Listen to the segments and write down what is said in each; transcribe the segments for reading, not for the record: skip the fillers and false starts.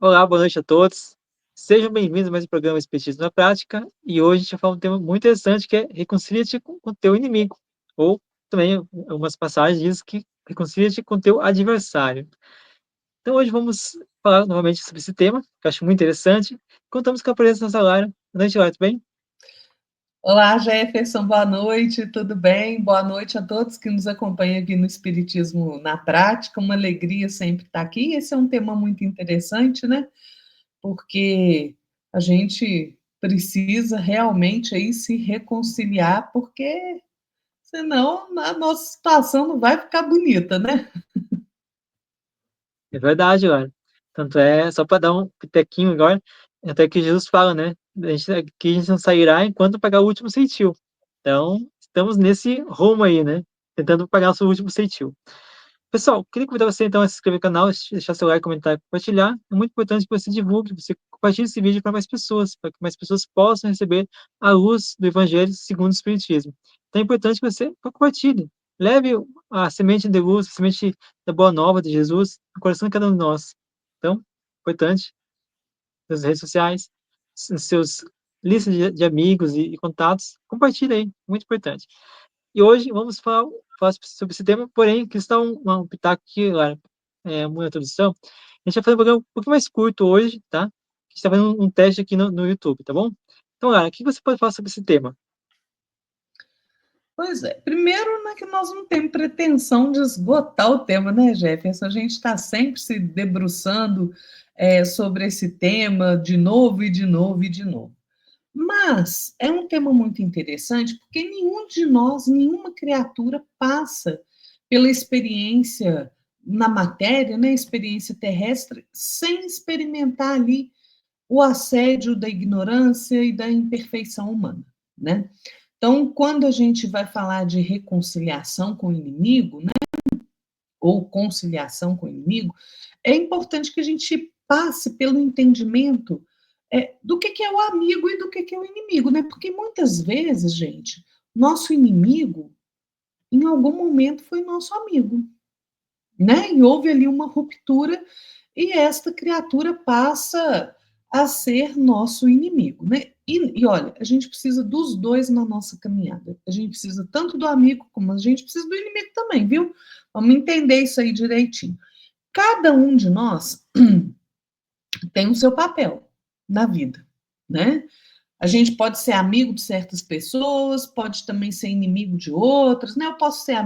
Olá, boa noite a todos. Sejam bem-vindos a mais um programa Espiritismo na Prática. E hoje a gente vai falar um tema muito interessante que é reconcilia-te com o teu inimigo. Ou também algumas passagens diz que reconcilia-te com o teu adversário. Então hoje vamos falar novamente sobre esse tema, que eu acho muito interessante. Contamos com a presença da Lara. Boa noite, Lara, tudo bem? Olá, Jefferson, boa noite, tudo bem? Boa noite a todos que nos acompanham aqui no Espiritismo na Prática. Uma alegria sempre estar aqui. Esse é um tema muito interessante, né? Porque a gente precisa realmente aí se reconciliar, porque senão a nossa situação não vai ficar bonita, né? É verdade, Lara. Tanto é, só para dar um pitequinho agora, até que Jesus fala, né? Que a gente não sairá enquanto pagar o último centil. Então, estamos nesse rumo aí, né? Tentando pagar o seu último centil. Pessoal, queria convidar você então a se inscrever no canal, deixar seu like, comentar e compartilhar. É muito importante que você divulgue, que você compartilhe esse vídeo para mais pessoas, para que mais pessoas possam receber a luz do Evangelho segundo o Espiritismo. Então é importante que você compartilhe. Leve a semente de luz, a semente da boa nova de Jesus no coração de cada um de nós. Então, importante, nas redes sociais, nos seus listas de amigos e contatos, compartilhe aí, muito importante. E hoje vamos falar sobre esse tema, porém, que está um pitaco aqui, Lara, uma introdução. A gente vai fazer um programa um pouquinho mais curto hoje, tá? A gente está fazendo um teste aqui no YouTube, tá bom? Então, Lara, o que você pode falar sobre esse tema? Pois é. Primeiro, né, que nós não temos pretensão de esgotar o tema, né, Jefferson? A gente está sempre se debruçando sobre esse tema de novo e de novo e de novo. Mas é um tema muito interessante porque nenhum de nós, nenhuma criatura passa pela experiência na matéria, né, experiência terrestre, sem experimentar ali o assédio da ignorância e da imperfeição humana, né? Então, quando a gente vai falar de reconciliação com o inimigo, né, ou conciliação com o inimigo, é importante que a gente passe pelo entendimento do que é o amigo e do que é o inimigo, né? Porque muitas vezes, gente, nosso inimigo, em algum momento, foi nosso amigo, né? E houve ali uma ruptura e esta criatura passa a ser nosso inimigo, né? E olha, a gente precisa dos dois na nossa caminhada. A gente precisa tanto do amigo como a gente precisa do inimigo também, viu? Vamos entender isso aí direitinho. Cada um de nós tem o seu papel na vida, né? A gente pode ser amigo de certas pessoas, pode também ser inimigo de outras, né? Eu posso ser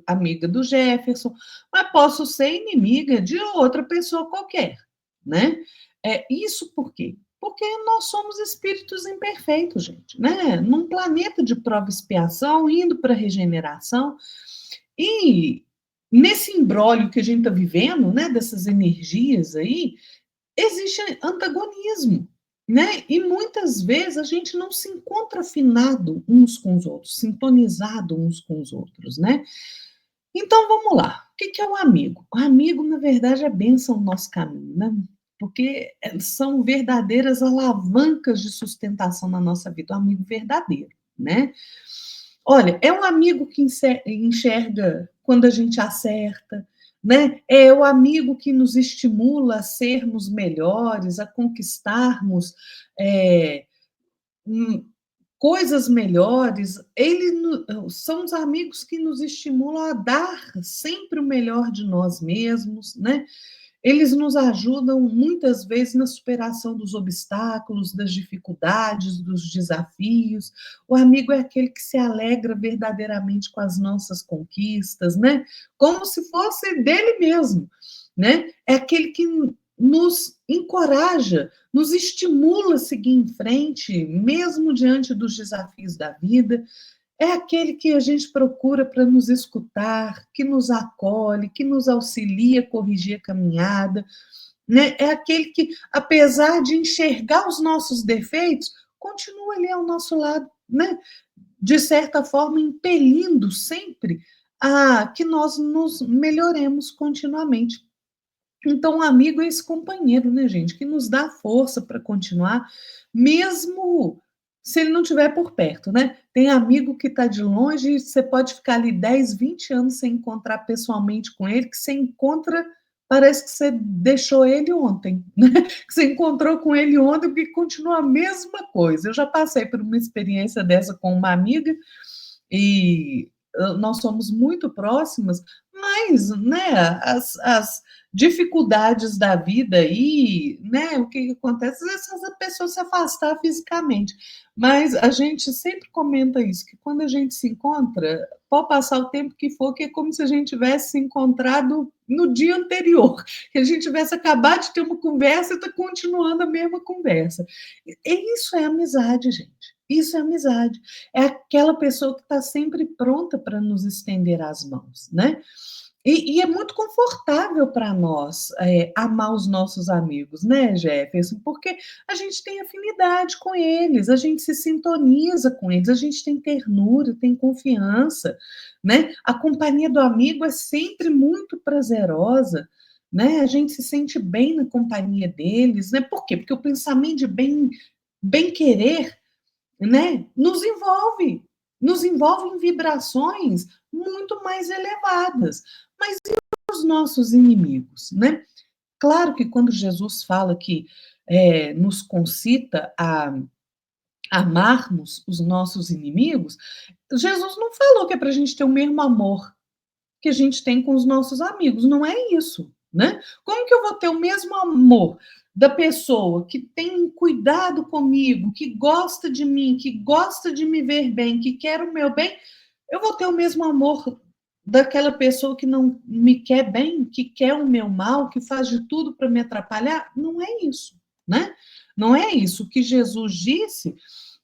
amiga do Jefferson, mas posso ser inimiga de outra pessoa qualquer, né? Isso por quê? Porque nós somos espíritos imperfeitos, gente, né? Num planeta de prova e expiação, indo para a regeneração, e nesse imbróglio que a gente está vivendo, né, dessas energias aí, existe antagonismo, né? E muitas vezes a gente não se encontra afinado uns com os outros, sintonizado uns com os outros, né? Então vamos lá. O que é o amigo? O amigo, na verdade, é bênção no nosso caminho, né? Porque são verdadeiras alavancas de sustentação na nossa vida, o amigo verdadeiro, né? Olha, é um amigo que enxerga quando a gente acerta, né? É o amigo que nos estimula a sermos melhores, a conquistarmos é, coisas melhores. São os amigos que nos estimulam a dar sempre o melhor de nós mesmos, né? Eles nos ajudam muitas vezes na superação dos obstáculos, das dificuldades, dos desafios. O amigo é aquele que se alegra verdadeiramente com as nossas conquistas, né? Como se fosse dele mesmo, né? É aquele que nos encoraja, nos estimula a seguir em frente, mesmo diante dos desafios da vida. É aquele que a gente procura para nos escutar, que nos acolhe, que nos auxilia a corrigir a caminhada, né? É aquele que, apesar de enxergar os nossos defeitos, continua ali ao nosso lado, né? De certa forma, impelindo sempre a que nós nos melhoremos continuamente. Então, o amigo é esse companheiro, né, gente, que nos dá força para continuar, mesmo se ele não estiver por perto, né? Tem amigo que está de longe e você pode ficar ali 10, 20 anos sem encontrar pessoalmente com ele, que você encontra parece que você deixou ele ontem, né? Que você encontrou com ele ontem, porque continua a mesma coisa. Eu já passei por uma experiência dessa com uma amiga e nós somos muito próximas, mas, né, as dificuldades da vida aí, né, o que acontece é essa pessoa se afastar fisicamente. Mas a gente sempre comenta isso, que quando a gente se encontra, pode passar o tempo que for, que é como se a gente tivesse se encontrado no dia anterior, que a gente tivesse acabado de ter uma conversa e está continuando a mesma conversa. E isso é amizade, gente. Isso é amizade. É aquela pessoa que está sempre pronta para nos estender as mãos, né? E é muito confortável para nós amar os nossos amigos, né, Jefferson? Porque a gente tem afinidade com eles, a gente se sintoniza com eles, a gente tem ternura, tem confiança, né? A companhia do amigo é sempre muito prazerosa, né? A gente se sente bem na companhia deles, né? Por quê? Porque o pensamento de bem querer, né, nos envolve em vibrações muito mais elevadas. Mas e os nossos inimigos, né? Claro que quando Jesus fala que nos concita a amarmos os nossos inimigos, Jesus não falou que é para a gente ter o mesmo amor que a gente tem com os nossos amigos. Não é isso, né? Como que eu vou ter o mesmo amor da pessoa que tem cuidado comigo, que gosta de mim, que gosta de me ver bem, que quer o meu bem? Eu vou ter o mesmo amor daquela pessoa que não me quer bem, que quer o meu mal, que faz de tudo para me atrapalhar? Não é isso, né? Não é isso. O que Jesus disse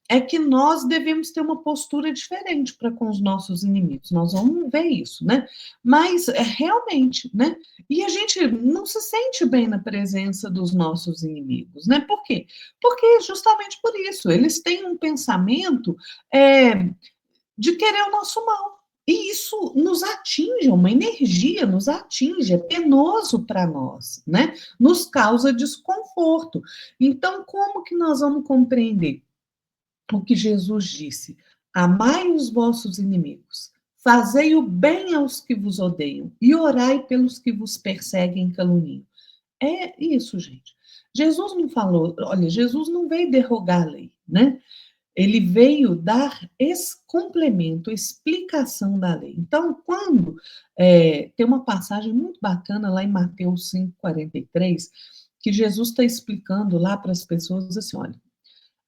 é que nós devemos ter uma postura diferente para com os nossos inimigos. Nós vamos ver isso, né? Mas realmente, né? E a gente não se sente bem na presença dos nossos inimigos, né? Por quê? Porque justamente por isso, eles têm um pensamento de querer o nosso mal. E isso nos atinge, uma energia nos atinge, é penoso para nós, né? Nos causa desconforto. Então, como que nós vamos compreender o que Jesus disse: amai os vossos inimigos, fazei o bem aos que vos odeiam e orai pelos que vos perseguem e caluniam. É isso, gente. Jesus não falou, olha, Jesus não veio derrogar a lei, né? Ele veio dar esse complemento, explicação da lei. Então, quando tem uma passagem muito bacana lá em Mateus 5:43, que Jesus está explicando lá para as pessoas assim: olha,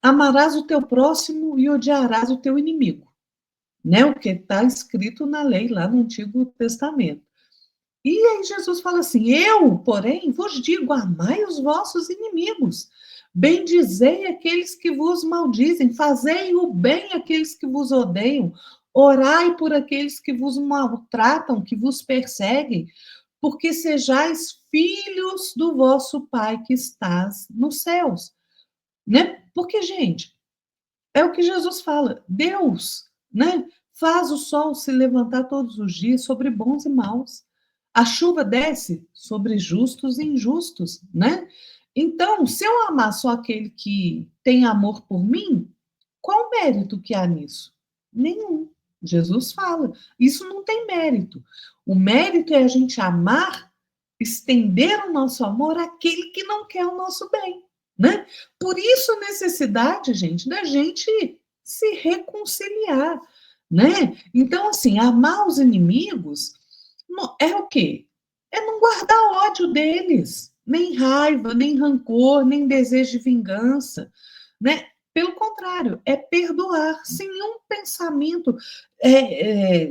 amarás o teu próximo e odiarás o teu inimigo, né? O que está escrito na lei lá no Antigo Testamento. E aí Jesus fala assim: eu, porém, vos digo, amai os vossos inimigos, bendizei aqueles que vos maldizem, fazei o bem àqueles que vos odeiam, orai por aqueles que vos maltratam, que vos perseguem, porque sejais filhos do vosso Pai que estás nos céus, né? Porque, gente, é o que Jesus fala. Deus, né, faz o sol se levantar todos os dias sobre bons e maus. A chuva desce sobre justos e injustos, né? Então, se eu amar só aquele que tem amor por mim, qual o mérito que há nisso? Nenhum. Jesus fala. Isso não tem mérito. O mérito é a gente amar, estender o nosso amor àquele que não quer o nosso bem, né? Por isso a necessidade, gente, da gente se reconciliar, né? Então, assim, amar os inimigos é o quê? É não guardar ódio deles, nem raiva, nem rancor, nem desejo de vingança, né? Pelo contrário, é perdoar sem nenhum pensamento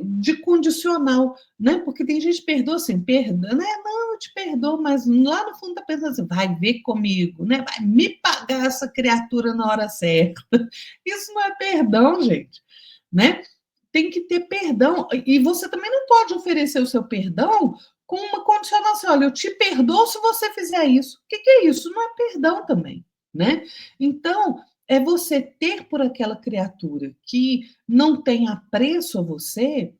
de condicional, né? Porque tem gente que perdoa assim, perdoa, né? Não, eu te perdoo, mas lá no fundo está pensando assim, vai ver comigo, né? Vai me pagar essa criatura na hora certa. Isso não é perdão, gente, né? Tem que ter perdão. E você também não pode oferecer o seu perdão com uma condicional assim, olha, eu te perdoo se você fizer isso. O que é isso? Não é perdão também, né? Então, é você ter por aquela criatura que não tem apreço a você,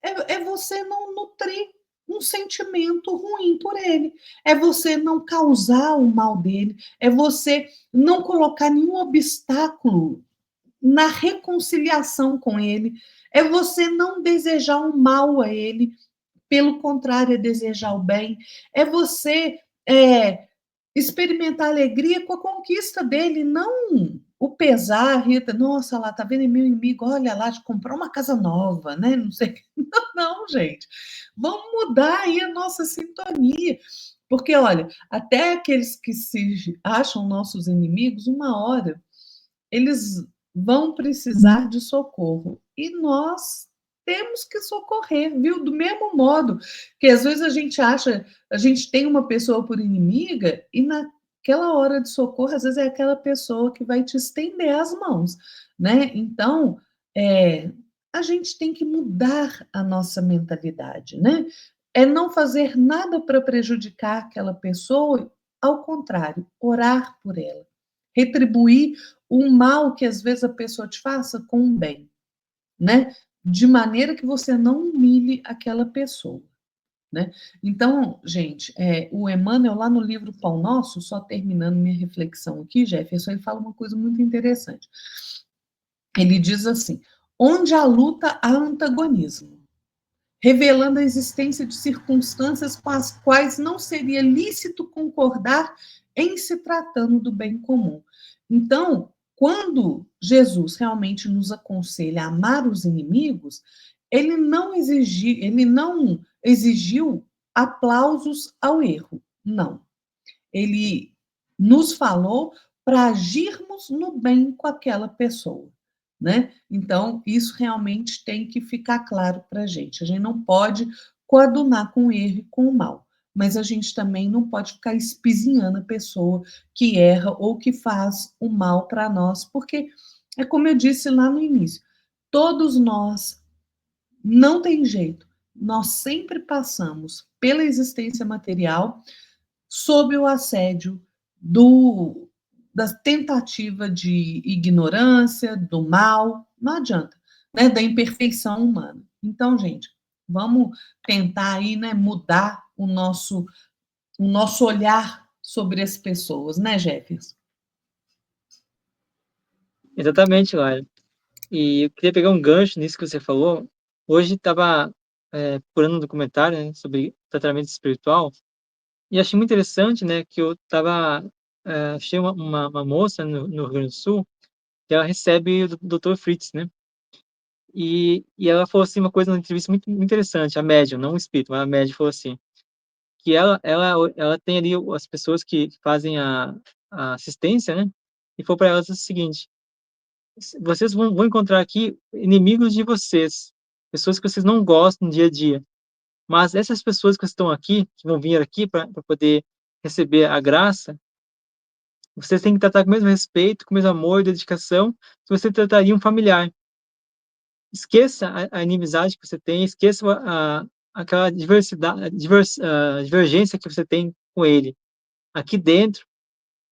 é você não nutrir um sentimento ruim por ele, é você não causar o mal dele, é você não colocar nenhum obstáculo na reconciliação com ele, é você não desejar um mal a ele, pelo contrário, é desejar o bem, é você é, experimentar alegria com a conquista dele, não o pesar, Rita, nossa, lá, tá vendo, é meu inimigo, olha lá, de comprar uma casa nova, né? Não sei. Não, gente. Vamos mudar aí a nossa sintonia. Porque, olha, até aqueles que se acham nossos inimigos, uma hora eles vão precisar de socorro. E nós temos que socorrer, viu? Do mesmo modo que às vezes a gente acha, a gente tem uma pessoa por inimiga e naquela hora de socorro, às vezes é aquela pessoa que vai te estender as mãos, né? Então, é, a gente tem que mudar a nossa mentalidade, né? É não fazer nada para prejudicar aquela pessoa, ao contrário, orar por ela, retribuir o mal que às vezes a pessoa te faça com um bem, né? De maneira que você não humilhe aquela pessoa, né? Então, gente, o Emmanuel, lá no livro Pão Nosso, só terminando minha reflexão aqui, Jefferson, ele fala uma coisa muito interessante. Ele diz assim: onde há luta, há antagonismo, revelando a existência de circunstâncias com as quais não seria lícito concordar em se tratando do bem comum. Então, quando Jesus realmente nos aconselha a amar os inimigos, ele não exigiu aplausos ao erro, não. Ele nos falou para agirmos no bem com aquela pessoa, né? Então, isso realmente tem que ficar claro para a gente. A gente não pode coadunar com o erro e com o mal, mas a gente também não pode ficar espizinhando a pessoa que erra ou que faz o mal para nós, porque é como eu disse lá no início, todos nós, não tem jeito, nós sempre passamos pela existência material sob o assédio do, da tentativa de ignorância, do mal, não adianta, né? Da imperfeição humana. Então, gente, vamos tentar aí, né, mudar o nosso olhar sobre as pessoas, né, Jefferson? Exatamente, Laila. E eu queria pegar um gancho nisso que você falou. Hoje estava procurando um documentário, né, sobre tratamento espiritual e achei muito interessante, né, que eu estava achei uma moça no Rio Grande do Sul que ela recebe o Dr. Fritz, né? E ela falou assim uma coisa na entrevista muito, muito interessante, a médium, não o espírito, mas a médium falou assim, que ela tem ali as pessoas que fazem a assistência, né? E falou para elas o seguinte: vocês vão encontrar aqui inimigos de vocês, pessoas que vocês não gostam no dia a dia. Mas essas pessoas que estão aqui, que vão vir aqui para poder receber a graça, vocês têm que tratar com o mesmo respeito, com o mesmo amor e dedicação que você trataria um familiar. Esqueça a inimizade que você tem, esqueça aquela divergência que você tem com ele. Aqui dentro,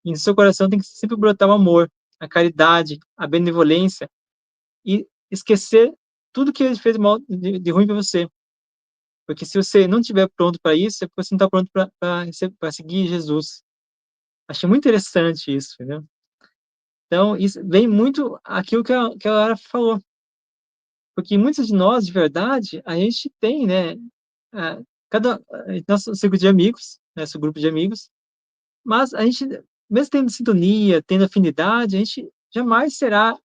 e no seu coração, tem que sempre brotar o amor, a caridade, a benevolência, e esquecer tudo que ele fez de ruim para você. Porque se você não estiver pronto para isso, é porque você não está pronto para seguir Jesus. Achei muito interessante isso, entendeu? Então, isso vem muito aquilo que a Lara falou. Porque muitos de nós, de verdade, a gente tem, né? ah, nosso círculo de amigos, nosso grupo de amigos, mas a gente, mesmo tendo sintonia, tendo afinidade, a gente jamais terá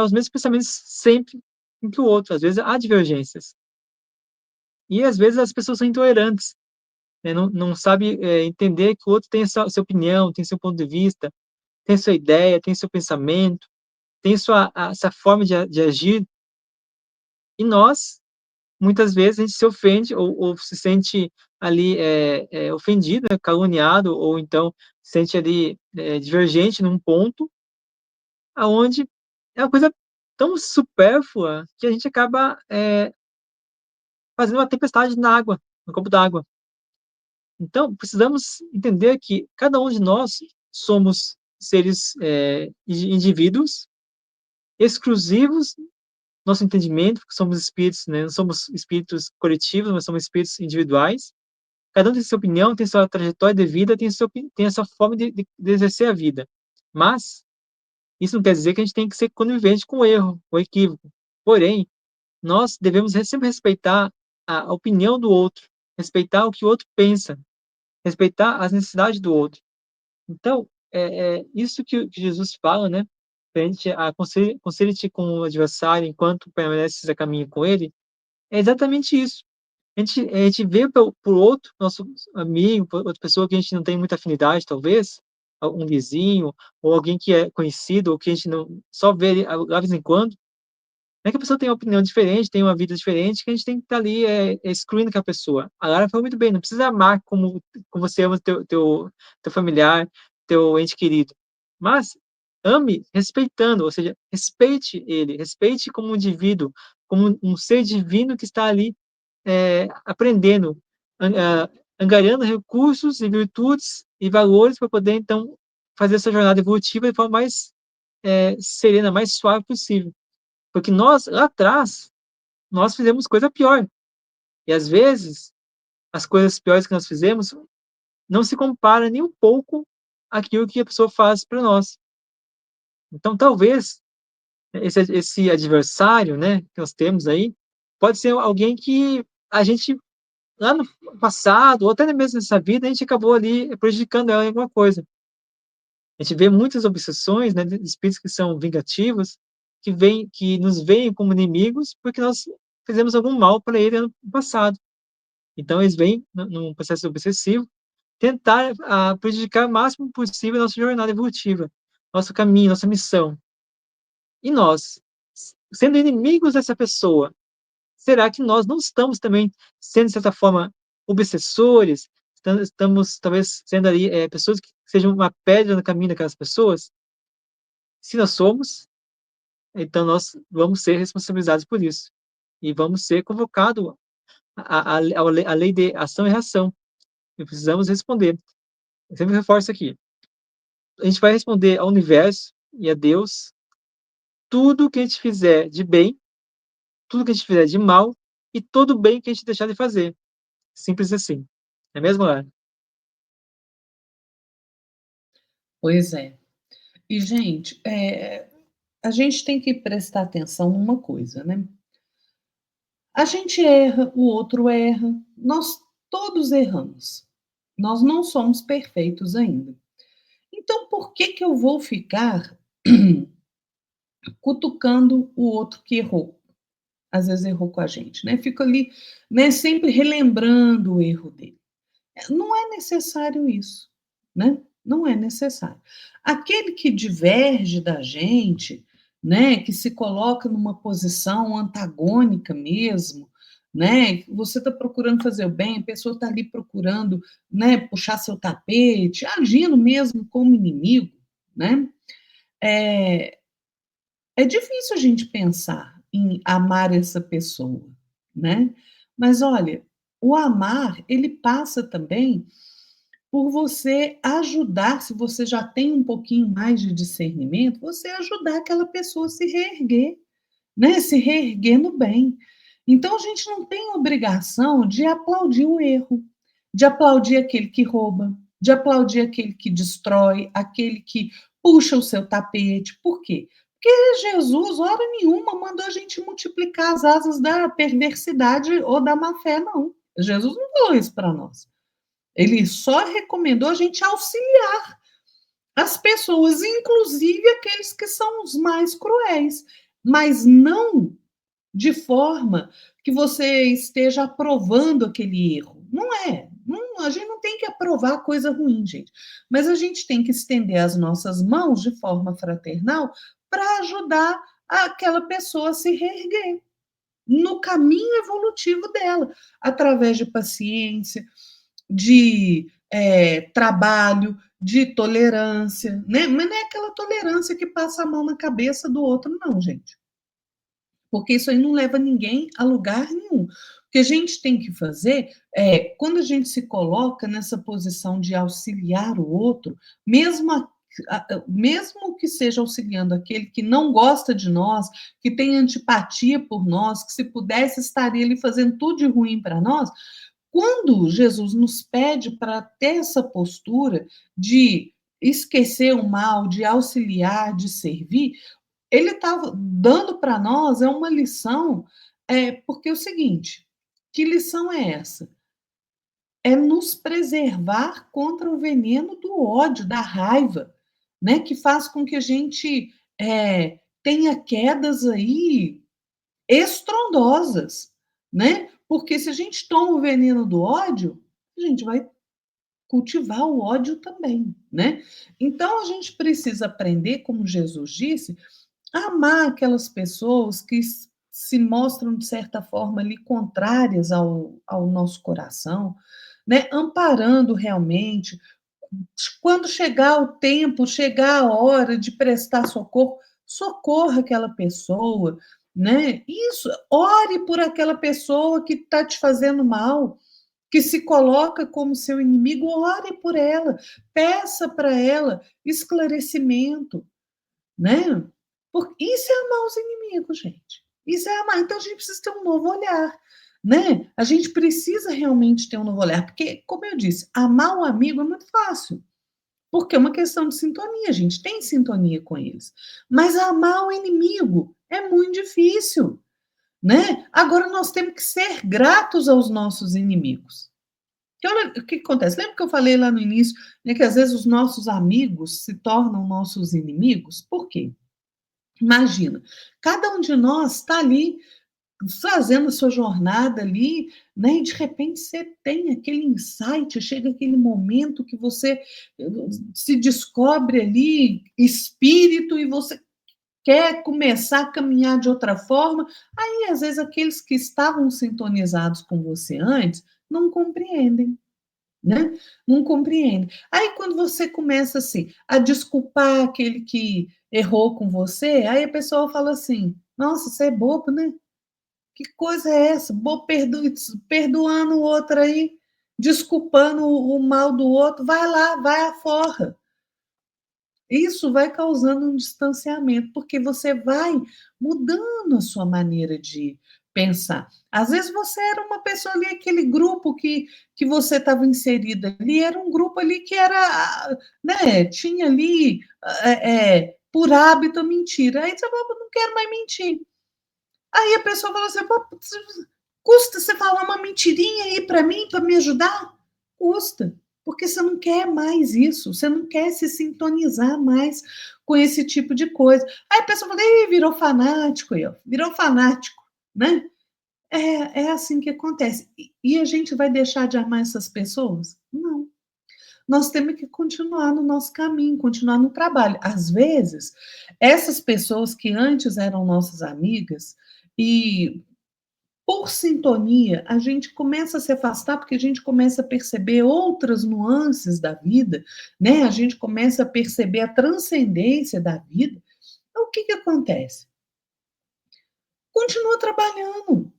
os mesmos pensamentos sempre um que o outro. Às vezes há divergências. E às vezes as pessoas são intolerantes, né? Não sabe entender que o outro tem a sua opinião, tem seu ponto de vista, tem sua ideia, tem seu pensamento, tem essa forma de agir. E nós, muitas vezes, a gente se ofende ou se sente ali ofendido, né, caluniado, ou então se sente ali divergente num ponto aonde é uma coisa tão supérflua que a gente acaba fazendo uma tempestade na água, no copo d'água. Então, precisamos entender que cada um de nós somos seres, indivíduos exclusivos, nosso entendimento, porque somos espíritos, né, não somos espíritos coletivos, mas somos espíritos individuais. Cada um tem sua opinião, tem sua trajetória de vida, tem a sua forma de exercer a vida. Mas, isso não quer dizer que a gente tem que ser conivente com o erro, com o equívoco. Porém, nós devemos sempre respeitar a opinião do outro, respeitar o que o outro pensa, respeitar as necessidades do outro. Então, isso que Jesus fala, né, pra gente aconselhe-te com o adversário enquanto permaneces a caminho com ele, é exatamente isso. A gente vê por outro, nosso amigo, por outra pessoa que a gente não tem muita afinidade, talvez, um vizinho, ou alguém que é conhecido, ou que a gente não só vê ele lá de vez em quando. Não é que a pessoa tem uma opinião diferente, tem uma vida diferente, que a gente tem que estar ali, excluindo aquela pessoa. A Lara falou muito bem, não precisa amar como você ama teu familiar, teu ente querido, mas ame respeitando, ou seja, respeite ele, respeite como um indivíduo, como um ser divino que está ali, aprendendo, angariando recursos e virtudes e valores para poder, então, fazer essa jornada evolutiva de forma mais, serena, mais suave possível. Porque nós, lá atrás, nós fizemos coisa pior. E às vezes, as coisas piores que nós fizemos não se compara nem um pouco àquilo que a pessoa faz para nós. Então, talvez, esse adversário, né, que nós temos aí, pode ser alguém que a gente, lá no passado, ou até mesmo nessa vida, a gente acabou ali prejudicando ela em alguma coisa. A gente vê muitas obsessões, né, de espíritos que são vingativos, que nos veem como inimigos, porque nós fizemos algum mal para ele no passado. Então eles vêm num processo obsessivo, tentar, prejudicar o máximo possível a nossa jornada evolutiva, nosso caminho, nossa missão. E nós, sendo inimigos dessa pessoa, será que nós não estamos também sendo, de certa forma, obsessores? Estamos talvez sendo ali, pessoas que sejam uma pedra no caminho daquelas pessoas? Se nós somos, então nós vamos ser responsabilizados por isso. E vamos ser convocados à lei de ação e reação. E precisamos responder. Eu sempre reforço aqui. A gente vai responder ao universo e a Deus tudo que a gente fizer de bem, tudo que a gente fizer de mal e todo o bem que a gente deixar de fazer. Simples assim. Não é mesmo, Lara? Pois é. E, gente, a gente tem que prestar atenção numa coisa, né? A gente erra, o outro erra, nós todos erramos. Nós não somos perfeitos ainda. Então, por que que eu vou ficar cutucando o outro que errou? Às vezes errou com a gente, né? Fico ali, né, sempre relembrando o erro dele. Não é necessário isso, né? Não é necessário. Aquele que diverge da gente, né, que se coloca numa posição antagônica mesmo, né? Você está procurando fazer o bem, a pessoa está ali procurando, né, puxar seu tapete, agindo mesmo como inimigo, né? É, é difícil a gente pensar em amar essa pessoa, né? Mas olha, o amar, ele passa também por você ajudar, se você já tem um pouquinho mais de discernimento, você ajudar aquela pessoa a se reerguer, né? Se reerguer no bem. Então a gente não tem obrigação de aplaudir o erro, de aplaudir aquele que rouba, de aplaudir aquele que destrói, aquele que puxa o seu tapete. Por quê? Porque Jesus, hora nenhuma, mandou a gente multiplicar as asas da perversidade ou da má fé, não. Jesus não falou isso para nós. Ele só recomendou a gente auxiliar as pessoas, inclusive aqueles que são os mais cruéis, mas não de forma que você esteja aprovando aquele erro. Não é. Não, a gente não tem que aprovar coisa ruim, gente. Mas a gente tem que estender as nossas mãos de forma fraternal para ajudar aquela pessoa a se reerguer no caminho evolutivo dela, através de paciência, de trabalho, de tolerância, né? Mas não é aquela tolerância que passa a mão na cabeça do outro, não, gente. Porque isso aí não leva ninguém a lugar nenhum. O que a gente tem que fazer quando a gente se coloca nessa posição de auxiliar o outro, mesmo que seja auxiliando aquele que não gosta de nós, que tem antipatia por nós, que se pudesse estaria ali fazendo tudo de ruim para nós, quando Jesus nos pede para ter essa postura de esquecer o mal, de auxiliar, de servir, ele estava dando para nós uma lição, porque é o seguinte, que lição é essa? é nos preservar contra o veneno do ódio, da raiva, né? Que faz com que a gente tenha quedas aí estrondosas, né? Porque se a gente toma o veneno do ódio, a gente vai cultivar o ódio também, né? Então a gente precisa aprender, como Jesus disse, a amar aquelas pessoas que se mostram, de certa forma, ali contrárias ao nosso coração, né? Amparando realmente. Quando chegar o tempo, chegar a hora de prestar socorro, socorra aquela pessoa, né? Isso, ore por aquela pessoa que está te fazendo mal, que se coloca como seu inimigo, ore por ela, peça para ela esclarecimento, né? Porque isso é amar os inimigos, gente. Isso é amar. Então a gente precisa ter um novo olhar, né? A gente precisa realmente ter um novo olhar, porque, como eu disse, amar o amigo é muito fácil, porque é uma questão de sintonia, a gente tem sintonia com eles. Mas amar o inimigo é muito difícil, né? Agora nós temos que ser gratos aos nossos inimigos. Que olha, o que acontece? Lembra que eu falei lá no início, né, que às vezes os nossos amigos se tornam nossos inimigos? Por quê? Imagina, cada um de nós está ali fazendo a sua jornada ali, né? E de repente você tem aquele insight, chega aquele momento que você se descobre ali espírito e você quer começar a caminhar de outra forma. Aí, às vezes, aqueles que estavam sintonizados com você antes não compreendem, né? Não compreende. Aí, quando você começa assim a desculpar aquele que errou com você, aí a pessoa fala assim: Nossa, você é bobo, né? Que coisa é essa? Perdoando o outro aí, desculpando o mal do outro, vai lá, vai aforra. Isso vai causando um distanciamento, porque você vai mudando a sua maneira de pensar. Às vezes você era uma pessoa ali, aquele grupo que você estava inserida ali, era um grupo ali que era, né, tinha ali, por hábito, a mentira. Aí você fala, não quero mais mentir. Aí a pessoa fala assim, custa você falar uma mentirinha aí para mim, para me ajudar? Custa, porque você não quer mais isso, você não quer se sintonizar mais com esse tipo de coisa. Aí a pessoa fala, virou fanático, virou fanático, né? É assim que acontece. E a gente vai deixar de amar essas pessoas? Não. Nós temos que continuar no nosso caminho, continuar no trabalho. Às vezes, essas pessoas que antes eram nossas amigas e por sintonia, a gente começa a se afastar porque a gente começa a perceber outras nuances da vida, né? A gente começa a perceber a transcendência da vida. Então, o que que acontece? Continua trabalhando.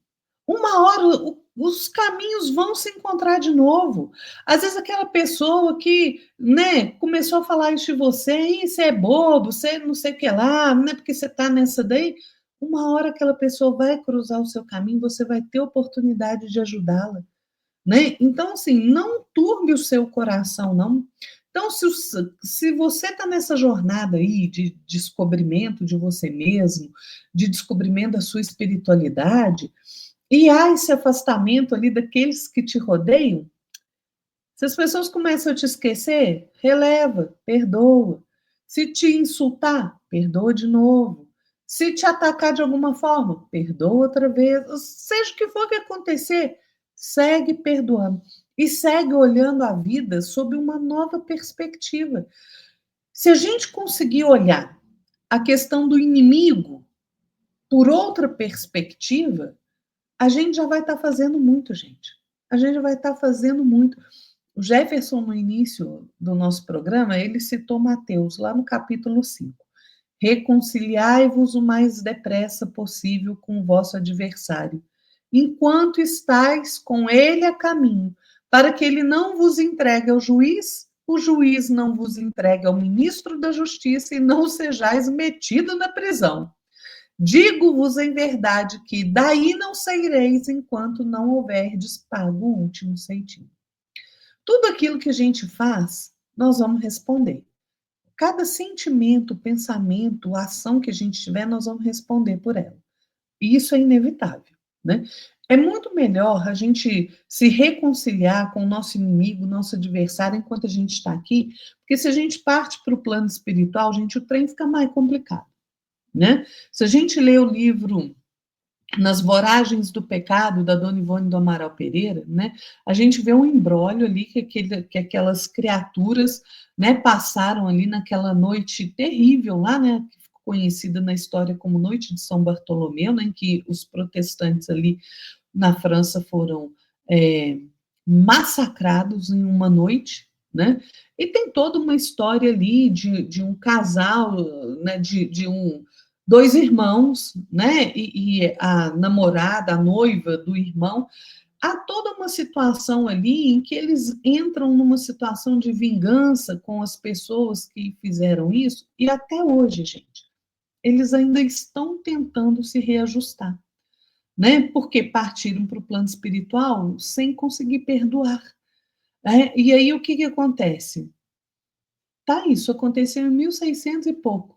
Uma hora os caminhos vão se encontrar de novo. Às vezes aquela pessoa que, né, começou a falar isso de você, "Ih, você é bobo, você não sei o que lá, não é porque você está nessa daí." Uma hora aquela pessoa vai cruzar o seu caminho, você vai ter oportunidade de ajudá-la, né? Então, assim, não turbe o seu coração, não. Então, se você está nessa jornada aí de descobrimento de você mesmo, de descobrimento da sua espiritualidade, e há esse afastamento ali daqueles que te rodeiam, se as pessoas começam a te esquecer, releva, perdoa. Se te insultar, perdoa de novo. Se te atacar de alguma forma, perdoa outra vez. Seja o que for que acontecer, segue perdoando. E segue olhando a vida sob uma nova perspectiva. Se a gente conseguir olhar a questão do inimigo por outra perspectiva, a gente já vai estar fazendo muito, gente. A gente já vai estar fazendo muito. O Jefferson, no início do nosso programa, ele citou Mateus, lá no capítulo 5. Reconciliai-vos o mais depressa possível com o vosso adversário, enquanto estáis com ele a caminho, para que ele não vos entregue ao juiz, o juiz não vos entregue ao ministro da justiça e não sejais metido na prisão. Digo-vos em verdade que daí não saireis enquanto não houverdes pago o último centimo. Tudo aquilo que a gente faz, nós vamos responder. Cada sentimento, pensamento, ação que a gente tiver, nós vamos responder por ela. E isso é inevitável, né? É muito melhor a gente se reconciliar com o nosso inimigo, nosso adversário, enquanto a gente está aqui, porque se a gente parte para o plano espiritual, gente, o trem fica mais complicado, né? Se a gente lê o livro Nas Voragens do Pecado, da Dona Ivone do Amaral Pereira, né, a gente vê um imbróglio ali que aquelas criaturas, né, passaram ali naquela noite terrível lá, né, que ficou conhecida na história como Noite de São Bartolomeu, né, em que os protestantes ali na França foram é, massacrados em uma noite, né? E tem toda uma história ali de um casal, né? Dois irmãos, né? E a namorada, a noiva do irmão. Há toda uma situação ali em que eles entram numa situação de vingança com as pessoas que fizeram isso, e até hoje, gente, eles ainda estão tentando se reajustar, né? Porque partiram para o plano espiritual sem conseguir perdoar. Né? E aí o que acontece? Tá, isso aconteceu em 1600 e pouco.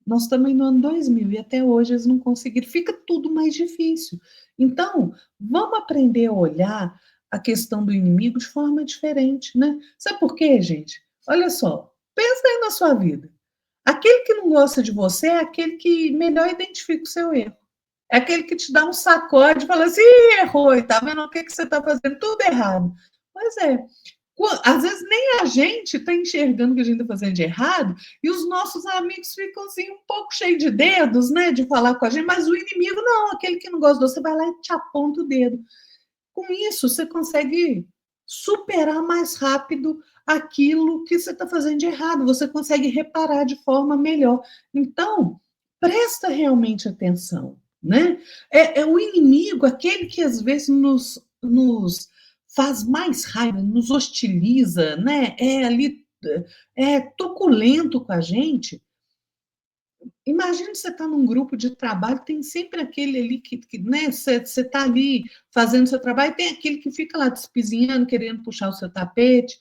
Nós estamos no ano 2000 e até hoje eles não conseguiram. Fica tudo mais difícil. Então, vamos aprender a olhar a questão do inimigo de forma diferente, né? Sabe por quê, gente? Olha só, pensa aí na sua vida. Aquele que não gosta de você é aquele que melhor identifica o seu erro. É aquele que te dá um sacode e fala assim: Ih, errou, tá vendo o que, que você está fazendo? Tudo errado. Pois é. Às vezes nem a gente está enxergando o que a gente está fazendo de errado, e os nossos amigos ficam assim um pouco cheios de dedos, né, de falar com a gente, mas o inimigo não, aquele que não gosta de você vai lá e te aponta o dedo. Com isso, você consegue superar mais rápido aquilo que você está fazendo de errado, você consegue reparar de forma melhor. Então, presta realmente atenção, né? É o inimigo, aquele que às vezes nos faz mais raiva, nos hostiliza, né? É ali, é truculento com a gente. Imagina você estar num grupo de trabalho, tem sempre aquele ali que né, você está ali fazendo seu trabalho, e tem aquele que fica lá te espizinhando, querendo puxar o seu tapete,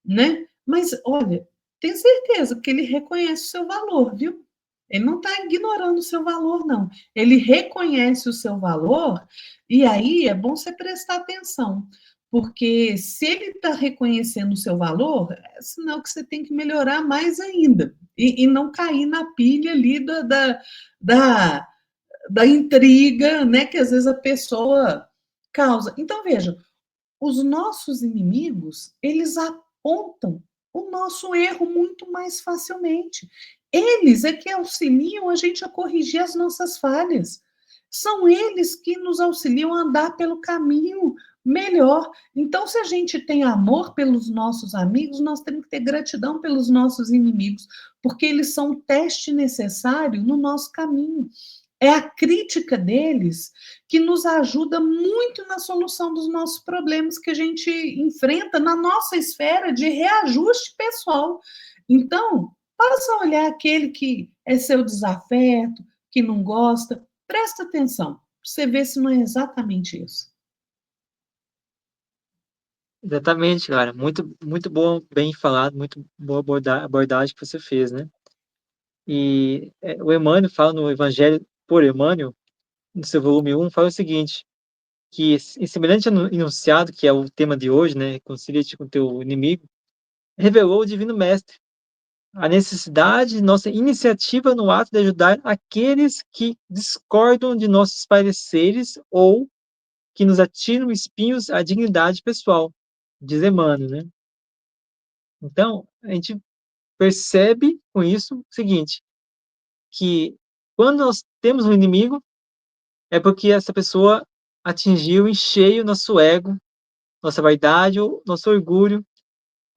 né? Mas, olha, tem certeza que ele reconhece o seu valor, viu? Ele não está ignorando o seu valor, não. Ele reconhece o seu valor, e aí é bom você prestar atenção, porque se ele está reconhecendo o seu valor, é sinal que você tem que melhorar mais ainda e não cair na pilha ali da, da intriga, né, que às vezes a pessoa causa. Então, veja, os nossos inimigos, eles apontam o nosso erro muito mais facilmente. Eles é que auxiliam a gente a corrigir as nossas falhas. São eles que nos auxiliam a andar pelo caminho melhor. Então, se a gente tem amor pelos nossos amigos, nós temos que ter gratidão pelos nossos inimigos, porque eles são um teste necessário no nosso caminho. É a crítica deles que nos ajuda muito na solução dos nossos problemas que a gente enfrenta na nossa esfera de reajuste pessoal. Então, passa a olhar aquele que é seu desafeto, que não gosta, presta atenção, para você ver se não é exatamente isso. Exatamente, cara. Muito, muito bom, bem falado, muito boa abordagem que você fez, né? E o Emmanuel fala no Evangelho por Emmanuel, no seu volume 1, fala o seguinte, que em semelhante ao enunciado, que é o tema de hoje, né? Reconcilia-te com teu inimigo, revelou o Divino Mestre a necessidade de nossa iniciativa no ato de ajudar aqueles que discordam de nossos pareceres ou que nos atiram espinhos à dignidade pessoal, diz Emmanuel, né? Então, a gente percebe com isso o seguinte, que quando nós temos um inimigo, é porque essa pessoa atingiu em cheio nosso ego, nossa vaidade, nosso orgulho,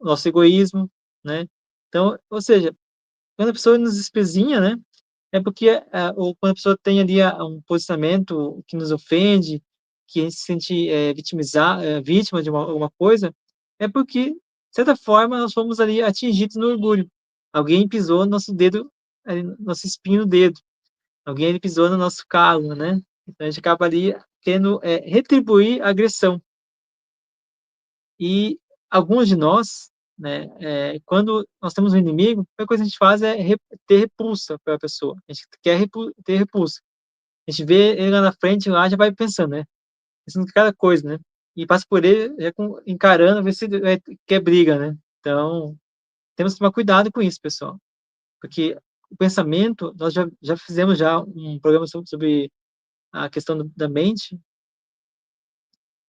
nosso egoísmo, né? Então, ou seja, quando a pessoa nos espezinha, né? É porque, ou quando a pessoa tem ali um posicionamento que nos ofende, que a gente se sente vítima de alguma coisa, é porque, de certa forma, nós fomos ali atingidos no orgulho. Alguém pisou no nosso dedo, nosso espinho no dedo. Alguém ali pisou no nosso calo, né? Então a gente acaba ali querendo retribuir a agressão. E alguns de nós, né, quando nós temos um inimigo, a primeira coisa que a gente faz é ter repulsa pela pessoa. A gente quer ter repulsa. A gente vê ele lá na frente, lá já vai pensando, né? pensando em cada coisa, né. E passa por ele já encarando, ver se quer briga, né. Então, temos que tomar cuidado com isso, pessoal, porque o pensamento, nós já fizemos já um programa sobre a questão da mente.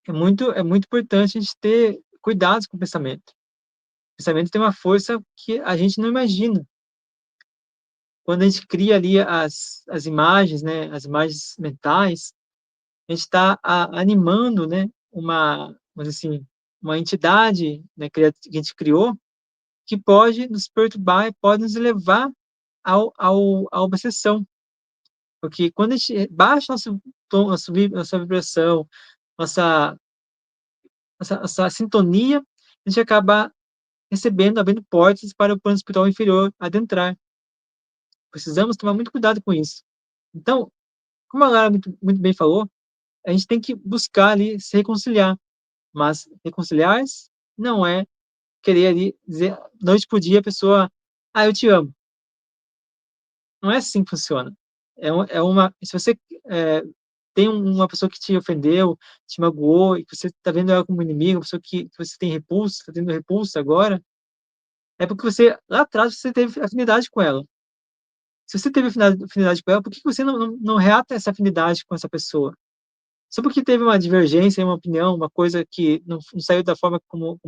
É muito importante a gente ter cuidados com o pensamento. O pensamento tem uma força que a gente não imagina. Quando a gente cria ali as imagens, né, as imagens mentais, a gente está animando, né, vamos dizer assim, uma entidade, né, que a gente criou, que pode nos perturbar e pode nos levar à obsessão. Porque quando a gente baixa nosso tom, nossa vibração, nossa essa sintonia, a gente acaba recebendo, abrindo portas para o plano espiritual inferior adentrar. Precisamos tomar muito cuidado com isso. Então, como a Lara muito bem falou, a gente tem que buscar ali se reconciliar, mas reconciliar-se não é querer ali dizer noite para o dia a pessoa: "Ah, eu te amo". Não é assim que funciona. Se você, eh, tem uma pessoa que te ofendeu, te magoou e que você está vendo ela como inimiga, uma pessoa que você tem repulsa, está tendo repulsa agora, é porque você lá atrás você teve afinidade com ela. Se você teve afinidade com ela, por que você não reata essa afinidade com essa pessoa? Só porque teve uma divergência, uma opinião, uma coisa que não saiu da forma como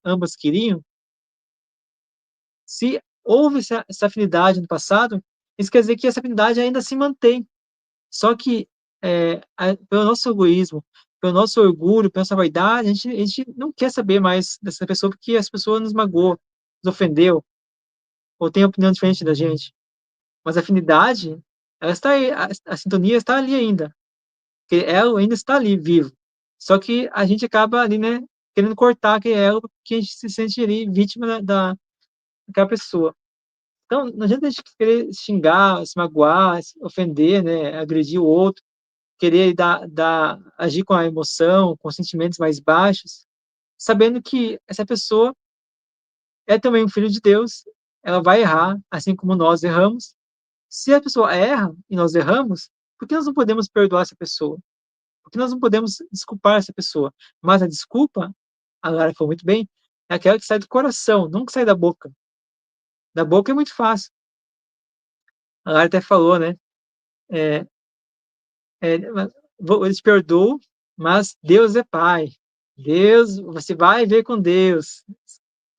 ambas queriam, se houve essa afinidade no passado, isso quer dizer que essa afinidade ainda se mantém. Só que, pelo nosso egoísmo, pelo nosso orgulho, pela nossa vaidade, a gente não quer saber mais dessa pessoa, porque essa pessoa nos magoou, nos ofendeu, ou tem opinião diferente da gente. Mas a afinidade, ela está aí, a sintonia está ali ainda, porque elo ainda está ali vivo. Só que a gente acaba ali, né, querendo cortar aquele elo, porque a gente se sente ali vítima daquela pessoa. Então, não adianta a gente querer xingar, se magoar, se ofender, né, agredir o outro, querer agir com a emoção, com sentimentos mais baixos, sabendo que essa pessoa é também um filho de Deus, ela vai errar, assim como nós erramos. Se a pessoa erra e nós erramos, por que nós não podemos perdoar essa pessoa? Por que nós não podemos desculpar essa pessoa? Mas a desculpa, a Lara falou muito bem, é aquela que sai do coração, não que sai da boca. Da boca é muito fácil. A Lara até falou, né? É, eu te perdoo, mas Deus é Pai. Deus, você vai ver com Deus.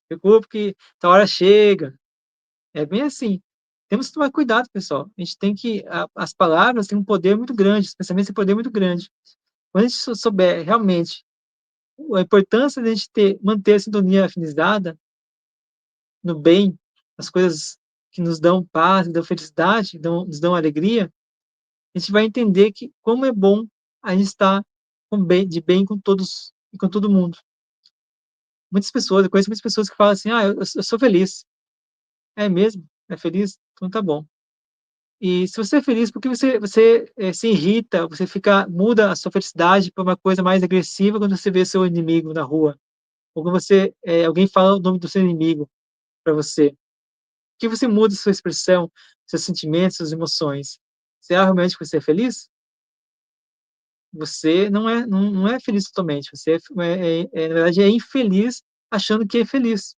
Preocupe que a hora chega. É bem assim. Temos que tomar cuidado, pessoal. A gente tem que as palavras têm um poder muito grande, os pensamentos têm um poder muito grande. Quando a gente souber realmente a importância de a gente manter a sintonia afinizada no bem, nas coisas que nos dão paz, nos dão felicidade, nos dão alegria, a gente vai entender que como é bom a gente estar de bem com todos e com todo mundo. Muitas pessoas, eu conheço muitas pessoas que falam assim: "Ah, eu sou feliz". "É mesmo? É feliz? Então tá bom". E se você é feliz, por que você se irrita, você muda a sua felicidade para uma coisa mais agressiva quando você vê seu inimigo na rua? Ou quando alguém fala o nome do seu inimigo para você? Por que você muda sua expressão, seus sentimentos, suas emoções? Será realmente que você é feliz? Você não é feliz totalmente, você na verdade, é infeliz achando que é feliz.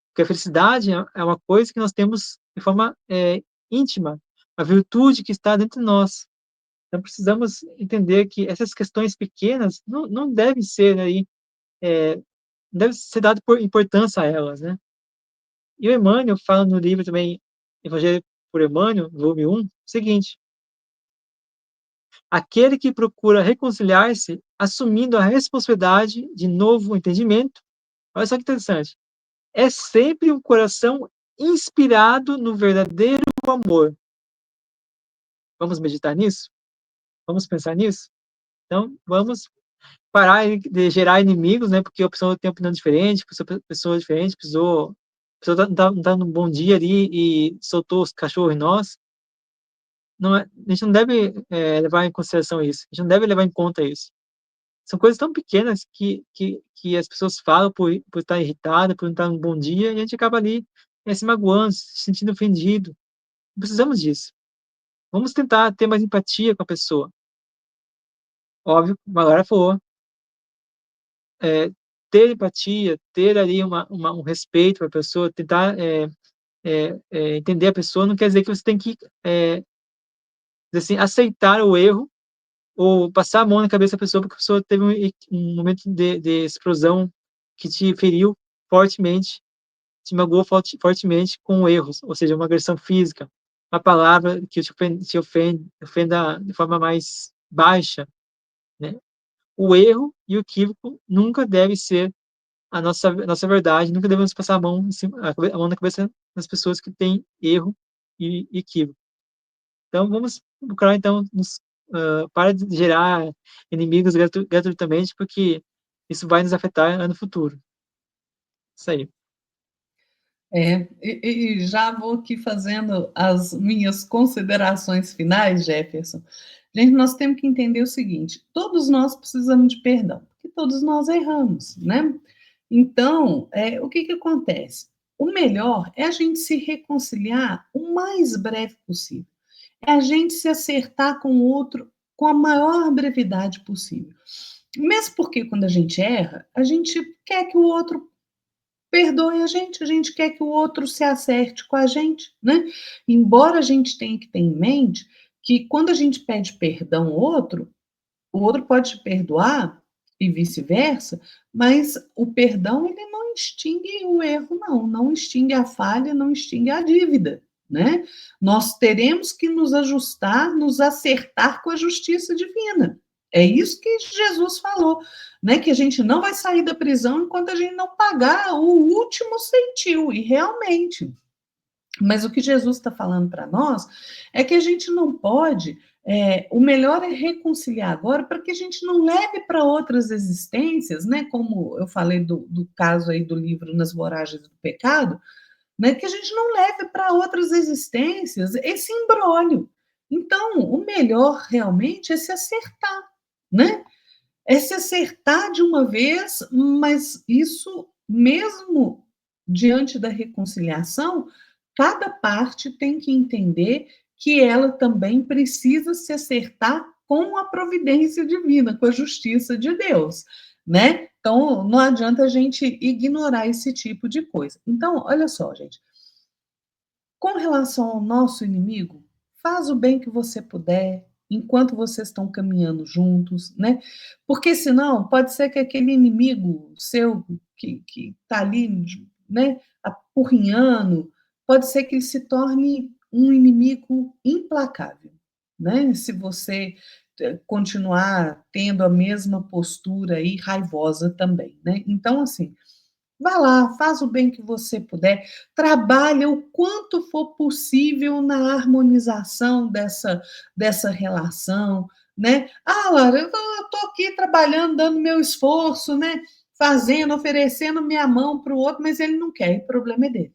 Porque a felicidade é uma coisa que nós temos de forma, íntima, a virtude que está dentro de nós. Então precisamos entender que essas questões pequenas não devem ser aí, não deve ser dado por importância a elas, né. E o Emmanuel fala no livro também, Evangelho por Emmanuel, volume 1, o seguinte: "Aquele que procura reconciliar-se, assumindo a responsabilidade de novo entendimento", olha só que interessante, "é sempre um coração inspirado no verdadeiro amor". Vamos meditar nisso? Vamos pensar nisso? Então, vamos parar de gerar inimigos, né, porque a pessoa tem opinião diferente, pessoa diferente, a pessoa não tá num bom dia ali e soltou os cachorros em nós. Não é, a gente não deve, levar em consideração isso, a gente não deve levar em conta isso. São coisas tão pequenas que as pessoas falam por estar irritada, por não estar num bom dia, e a gente acaba ali, se magoando, se sentindo ofendido. Não precisamos disso. Vamos tentar ter mais empatia com a pessoa. óbvio, como a Lara falou, ter empatia, ter ali um respeito para a pessoa, tentar, entender a pessoa, não quer dizer que você tem que, assim, aceitar o erro ou passar a mão na cabeça da pessoa, porque a pessoa teve um momento de explosão que te feriu fortemente, te magoou fortemente com erros, ou seja, uma agressão física, uma palavra que ofenda de forma mais baixa, né. O erro e o equívoco nunca deve ser a nossa verdade, nunca devemos passar a mão na cabeça das pessoas que têm erro e equívoco. Então vamos procurar então para de gerar inimigos gratuitamente, porque isso vai nos afetar no futuro. Isso aí. E já vou aqui fazendo as minhas considerações finais, Jefferson. Gente, nós temos que entender o seguinte: todos nós precisamos de perdão, porque todos nós erramos, né? Então, o que que acontece? O melhor é a gente se reconciliar o mais breve possível. É a gente se acertar com o outro com a maior brevidade possível. Mesmo porque quando a gente erra, a gente quer que o outro perdoe a gente quer que o outro se acerte com a gente, né? Embora a gente tenha que ter em mente que quando a gente pede perdão ao outro, o outro pode te perdoar e vice-versa, mas o perdão ele não extingue o erro, não extingue a falha, não extingue a dívida, né? Nós teremos que nos ajustar, nos acertar com a justiça divina. É isso que Jesus falou, né? Que a gente não vai sair da prisão enquanto a gente não pagar o último centil. E realmente, mas o que Jesus está falando para nós é que a gente não pode. O melhor é reconciliar agora para que a gente não leve para outras existências, né? Como eu falei do caso aí do livro Nas Voragens do Pecado, né? Que a gente não leve para outras existências esse imbróglio. Então, o melhor realmente é se acertar, né? É se acertar de uma vez, mas isso mesmo diante da reconciliação, cada parte tem que entender que ela também precisa se acertar com a providência divina, com a justiça de Deus, né? Então, não adianta a gente ignorar esse tipo de coisa. Então, olha só, gente, com relação ao nosso inimigo, faz o bem que você puder, enquanto vocês estão caminhando juntos, né? Porque senão pode ser que aquele inimigo seu que está ali, né, apurrinhando, pode ser que ele se torne um inimigo implacável, né? Se você continuar tendo a mesma postura aí raivosa também, né? Então, assim, vá lá, faz o bem que você puder, trabalha o quanto for possível na harmonização dessa relação, né? Ah, Lara, eu estou aqui trabalhando, dando meu esforço, né? Fazendo, oferecendo minha mão para o outro, mas ele não quer, e o problema é dele.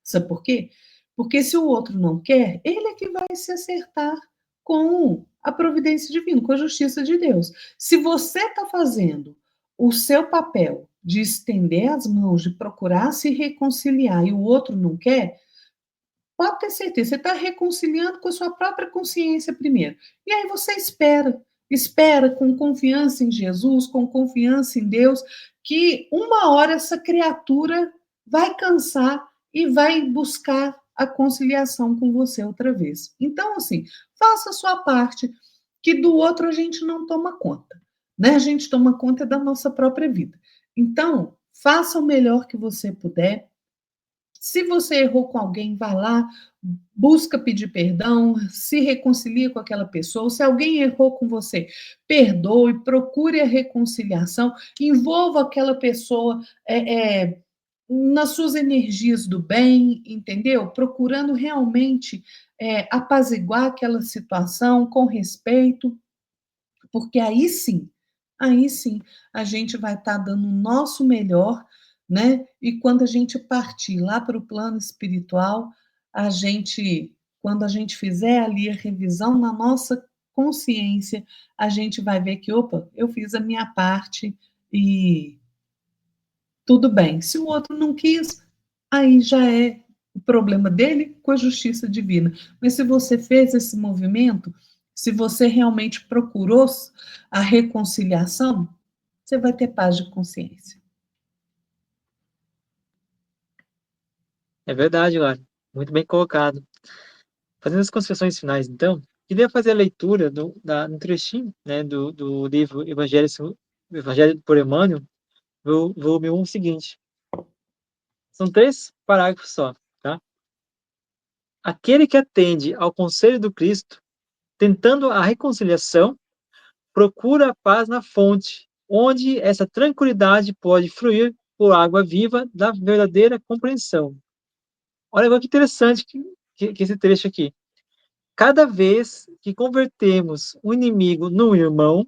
Sabe por quê? Porque se o outro não quer, ele é que vai se acertar com a providência divina, com a justiça de Deus. Se você está fazendo o seu papel de estender as mãos, de procurar se reconciliar e o outro não quer, pode ter certeza, você está reconciliando com a sua própria consciência primeiro. E aí você espera com confiança em Jesus, com confiança em Deus, que uma hora essa criatura vai cansar e vai buscar a conciliação com você outra vez. Então, assim, faça a sua parte, que do outro a gente não toma conta, né? A gente toma conta da nossa própria vida. Então, faça o melhor que você puder. Se você errou com alguém, vá lá, busca pedir perdão, se reconcilie com aquela pessoa. Se alguém errou com você, perdoe, procure a reconciliação, envolva aquela pessoa nas suas energias do bem, entendeu? Procurando realmente apaziguar aquela situação com respeito, porque aí sim, a gente vai estar dando o nosso melhor, né? E quando a gente partir lá para o plano espiritual, quando a gente fizer ali a revisão na nossa consciência, a gente vai ver que, opa, eu fiz a minha parte e tudo bem. Se o outro não quis, aí já é o problema dele com a justiça divina. Mas se você fez esse movimento, se você realmente procurou a reconciliação, você vai ter paz de consciência. É verdade, Lara. Muito bem colocado. Fazendo as considerações finais, então, queria fazer a leitura no trechinho, né, do livro Evangelho por Emmanuel, volume 1, seguinte. São 3 parágrafos só, tá? Aquele que atende ao conselho do Cristo, tentando a reconciliação, procura a paz na fonte, onde essa tranquilidade pode fluir por água viva da verdadeira compreensão. Olha que interessante que esse trecho aqui. Cada vez que convertemos um inimigo num irmão,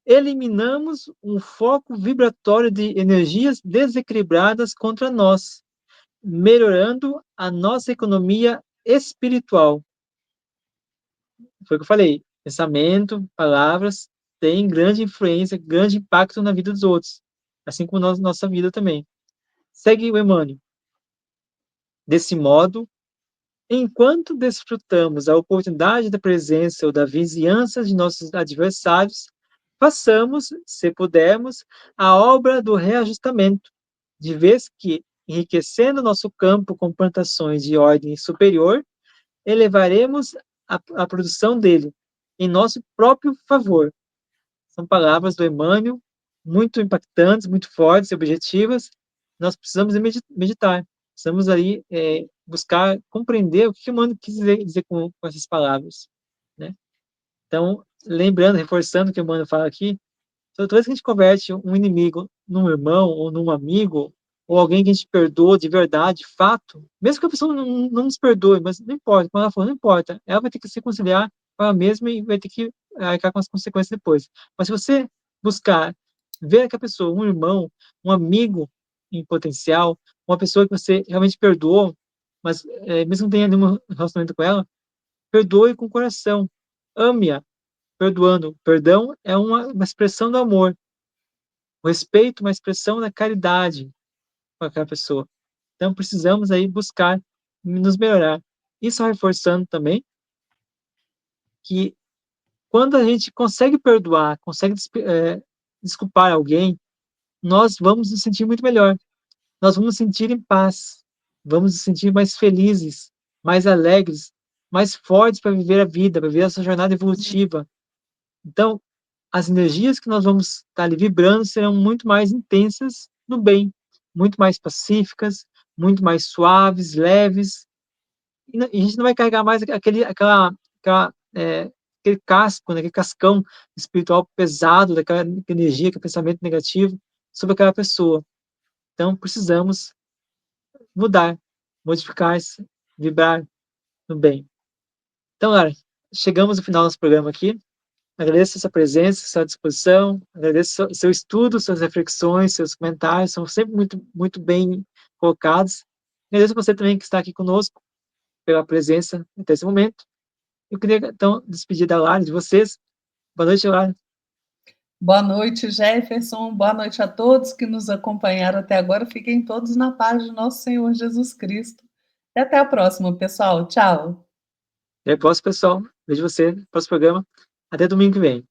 eliminamos um foco vibratório de energias desequilibradas contra nós, melhorando a nossa economia espiritual. Foi o que eu falei. Pensamento, palavras têm grande influência, grande impacto na vida dos outros, assim como nossa vida também. Segue o Emmanuel. Desse modo, enquanto desfrutamos a oportunidade da presença ou da vizinhança de nossos adversários, façamos, se pudermos, a obra do reajustamento, de vez que, enriquecendo nosso campo com plantações de ordem superior, elevaremos a produção dele em nosso próprio favor. São palavras do Emmanuel, muito impactantes, muito fortes e objetivas. Nós precisamos meditar, precisamos aí buscar compreender o que o Emmanuel quis dizer com essas palavras, né? Então, lembrando, reforçando o que o Emmanuel fala aqui, toda vez que a gente converte um inimigo num irmão ou num amigo, ou alguém que a gente perdoa de verdade, de fato, mesmo que a pessoa não nos perdoe, mas não importa, como ela falou, não importa, ela vai ter que se reconciliar com ela mesma e vai ter que arcar com as consequências depois. Mas se você buscar ver aquela pessoa, um irmão, um amigo em potencial, uma pessoa que você realmente perdoou, mas mesmo que não tenha nenhum relacionamento com ela, perdoe com o coração, ame-a, perdoando. Perdão é uma expressão do amor. O respeito, uma expressão da caridade com aquela pessoa. Então, precisamos aí buscar nos melhorar. Isso reforçando também que quando a gente consegue perdoar, consegue desculpar alguém, nós vamos nos sentir muito melhor. Nós vamos nos sentir em paz. Vamos nos sentir mais felizes, mais alegres, mais fortes para viver a vida, para viver essa jornada evolutiva. Então, as energias que nós vamos estar ali vibrando serão muito mais intensas no bem, muito mais pacíficas, muito mais suaves, leves, e a gente não vai carregar mais aquele casco, né, aquele cascão espiritual pesado daquela energia, aquele pensamento negativo sobre aquela pessoa. Então, precisamos mudar, modificar-se, vibrar no bem. Então, Lara, chegamos ao final do nosso programa aqui. Agradeço a sua presença, a sua disposição, agradeço o seu estudo, suas reflexões, seus comentários, são sempre muito, muito bem colocados. Agradeço a você também que está aqui conosco, pela presença até esse momento. Eu queria, então, despedir da Lara, de vocês. Boa noite, Lara. Boa noite, Jefferson. Boa noite a todos que nos acompanharam até agora. Fiquem todos na paz de nosso Senhor Jesus Cristo. E até a próxima, pessoal. Tchau. Até o próximo, pessoal. Vejo você no próximo programa. Até domingo que vem.